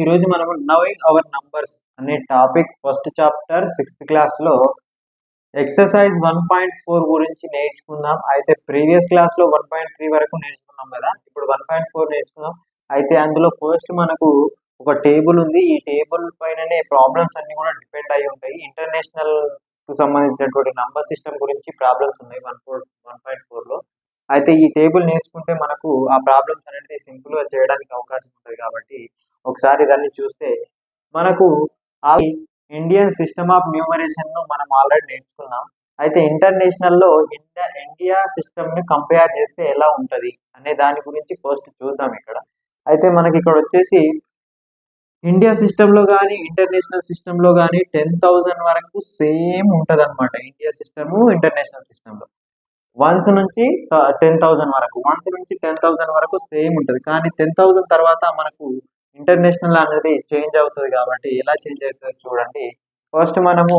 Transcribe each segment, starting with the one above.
ఈరోజు మనము knowing our numbers అనే టాపిక్ ఫస్ట్ చాప్టర్ 6th క్లాస్లో ఎక్సర్సైజ్ 1.4 గురించి నేర్చుకుందాం. అయితే ప్రీవియస్ క్లాస్లో 1.3 వరకు నేర్చుకున్నాం కదా, ఇప్పుడు 1.4 నేర్చుకుందాం. అయితే అందులో ఫస్ట్ మనకు ఒక టేబుల్ ఉంది. ఈ టేబుల్ పైననే ప్రాబ్లమ్స్ అన్ని కూడా డిపెండ్ అయి ఉంటాయి. ఇంటర్నేషనల్ కు సంబంధించినటువంటి నంబర్ సిస్టమ్ గురించి ప్రాబ్లమ్స్ ఉన్నాయి 1.4లో. అయితే ఈ టేబుల్ నేర్చుకుంటే మనకు ఆ ప్రాబ్లమ్స్ అనేది సింపుల్గా చేయడానికి అవకాశం ఉంటుంది. కాబట్టి ఒకసారి దాన్ని చూస్తే మనకు ఆ ఇండియన్ సిస్టమ్ ఆఫ్ న్యూమరేషన్ ను మనం ఆల్రెడీ నేర్చుకున్నాం. అయితే ఇంటర్నేషనల్లో ఇండియా సిస్టమ్ ని కంపేర్ చేస్తే ఎలా ఉంటది అనే దాని గురించి ఫస్ట్ చూద్దాం. అయితే మనకి ఇక్కడ వచ్చేసి ఇండియా సిస్టంలో కానీ ఇంటర్నేషనల్ సిస్టంలో కానీ 10,000 వరకు సేమ్ ఉంటుంది అనమాట. ఇండియా సిస్టమ్ ఇంటర్నేషనల్ సిస్టంలో వన్స్ నుంచి 10,000 వరకు, వన్స్ నుంచి 10,000 వరకు సేమ్ ఉంటుంది. కానీ 10,000 తర్వాత మనకు ఇంటర్నేషనల్ అనేది చేంజ్ అవుతుంది. కాబట్టి ఎలా చేంజ్ అవుతుంది చూడండి. ఫస్ట్ మనము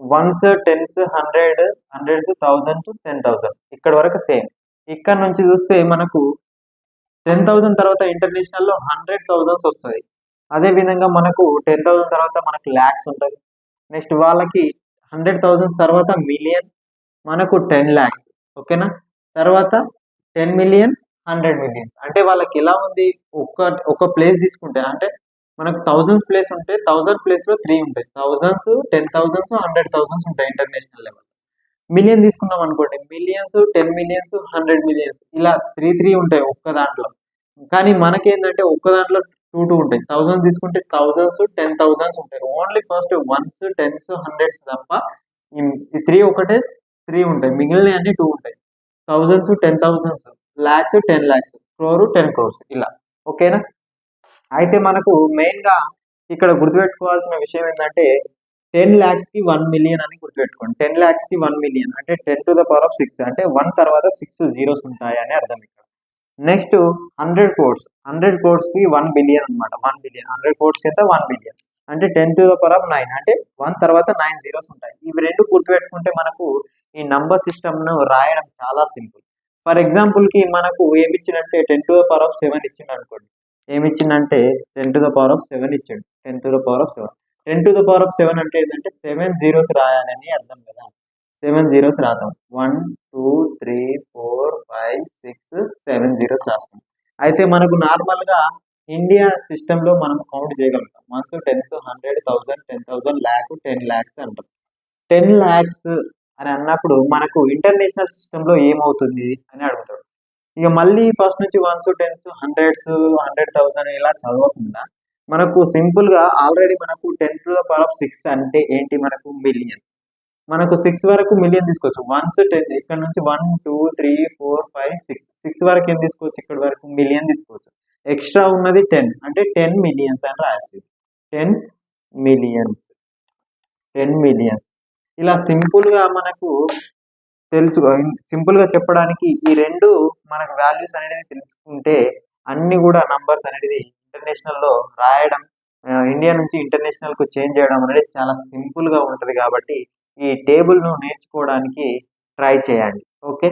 ones, tens, hundreds, thousand to 10,000 ఇక్కడ వరకు సేమ్. ఇక్కడ నుంచి చూస్తే మనకు 10,000 తర్వాత ఇంటర్నేషనల్లో 100,000 వస్తుంది. అదే విధంగా మనకు 10,000 తర్వాత మనకు ల్యాక్స్ ఉంటుంది. నెక్స్ట్ వాళ్ళకి 100,000 తర్వాత మిలియన్, మనకు 10 lakhs. ఓకేనా. తర్వాత 10 million, 100 million. అంటే వాళ్ళకి ఎలా ఉంది, ఒక ప్లేస్ తీసుకుంటే అంటే మనకు థౌజండ్స్ ప్లేస్ ఉంటే 1000 ప్లేస్లో 3 ఉంటాయి. థౌజండ్స్, 10,000, 100,000 ఉంటాయి ఇంటర్నేషనల్ లెవెల్. మిలియన్ తీసుకున్నాం అనుకోండి, మిలియన్స్, 10 millions, 100 millions ఇలా 3 ఉంటాయి ఒక్క దాంట్లో. కానీ మనకేంటంటే ఒక్క దాంట్లో 2 ఉంటాయి. 1000 తీసుకుంటే థౌజండ్స్, 10,000 ఉంటాయి. Only first ones, tens, hundreds తప్ప ఈ 3 ఒకటే 3 ఉంటాయి. మిగిలిన అన్ని 2 ఉంటాయి. Thousands, 10,000, lakhs, 10 lakhs, crore, 10 crores ఇలా. ఓకేనా. అయితే మనకు మెయిన్గా ఇక్కడ గుర్తుపెట్టుకోవాల్సిన విషయం ఏంటంటే 10 lakhs కి 1 million అని గుర్తుపెట్టుకోండి. 10 lakhs కి 1 million అంటే 10⁻6 అంటే 1 తర్వాత 6 zeros ఉంటాయి అని అర్థం ఇక్కడ. నెక్స్ట్ 100 crores, 100 crores కి 1 billion అనమాట. 1 billion 100 crores కి అయితే 1 billion అంటే 10⁻9 అంటే 1 తర్వాత 9 zeros ఉంటాయి. ఇవి రెండు గుర్తుపెట్టుకుంటే మనకు ఈ నంబర్ సిస్టమ్ను రాయడం చాలా సింపుల్. ఫర్ ఎగ్జాంపుల్కి మనకు ఏమి ఇచ్చిందంటే 10⁻7 ఇచ్చిండు అనుకోండి. ఏమి ఇచ్చిందంటే 10⁻7 ఇచ్చాడు. 10⁻7 10⁻7 అంటే ఏంటంటే 7 zeros రాయాలని అర్థం కదా. 7 zeros రాద్దాం. 1 2 3 4 5 6 7 zeros రాస్తాం. అయితే మనకు నార్మల్గా ఇండియా సిస్టంలో మనం కౌంట్ చేయగలుగుతాం. వన్స్, టెన్స్, 100, 1000, 10,000, ల్యాక్, 10 lakhs అంటాం. 10 lakhs అని అన్నప్పుడు మనకు ఇంటర్నేషనల్ సిస్టంలో ఏమవుతుంది అని అడుగుతాడు. ఇక మళ్ళీ ఫస్ట్ నుంచి వన్స్, టెన్స్, హండ్రెడ్స్, 100,000 ఇలా చదవకుండా మనకు సింపుల్గా ఆల్రెడీ మనకు 10⁻6 అంటే ఏంటి, మనకు మిలియన్. మనకు 6 వరకు మిలియన్ తీసుకోవచ్చు. వన్స్, 10 ఇక్కడ నుంచి 1 2 3 4 5 6 వరకు ఏం తీసుకోవచ్చు, ఇక్కడ వరకు మిలియన్ తీసుకోవచ్చు. ఎక్స్ట్రా ఉన్నది 10 అంటే 10 millions అని రాయచ్చు. 10 millions, 10 millions ఇలా సింపుల్గా మనకు సింపుల్గా చెప్పడానికి ఈ రెండు మనకు వాల్యూస్ అనేది తెలుసుకుంటే అన్ని కూడా నంబర్స్ అనేది ఇంటర్నేషనల్లో రాయడం, ఇండియా నుంచి ఇంటర్నేషనల్కు చేంజ్ చేయడం అనేది చాలా సింపుల్గా ఉంటుంది. కాబట్టి ఈ టేబుల్ను నేర్చుకోవడానికి ట్రై చేయండి. ఓకే.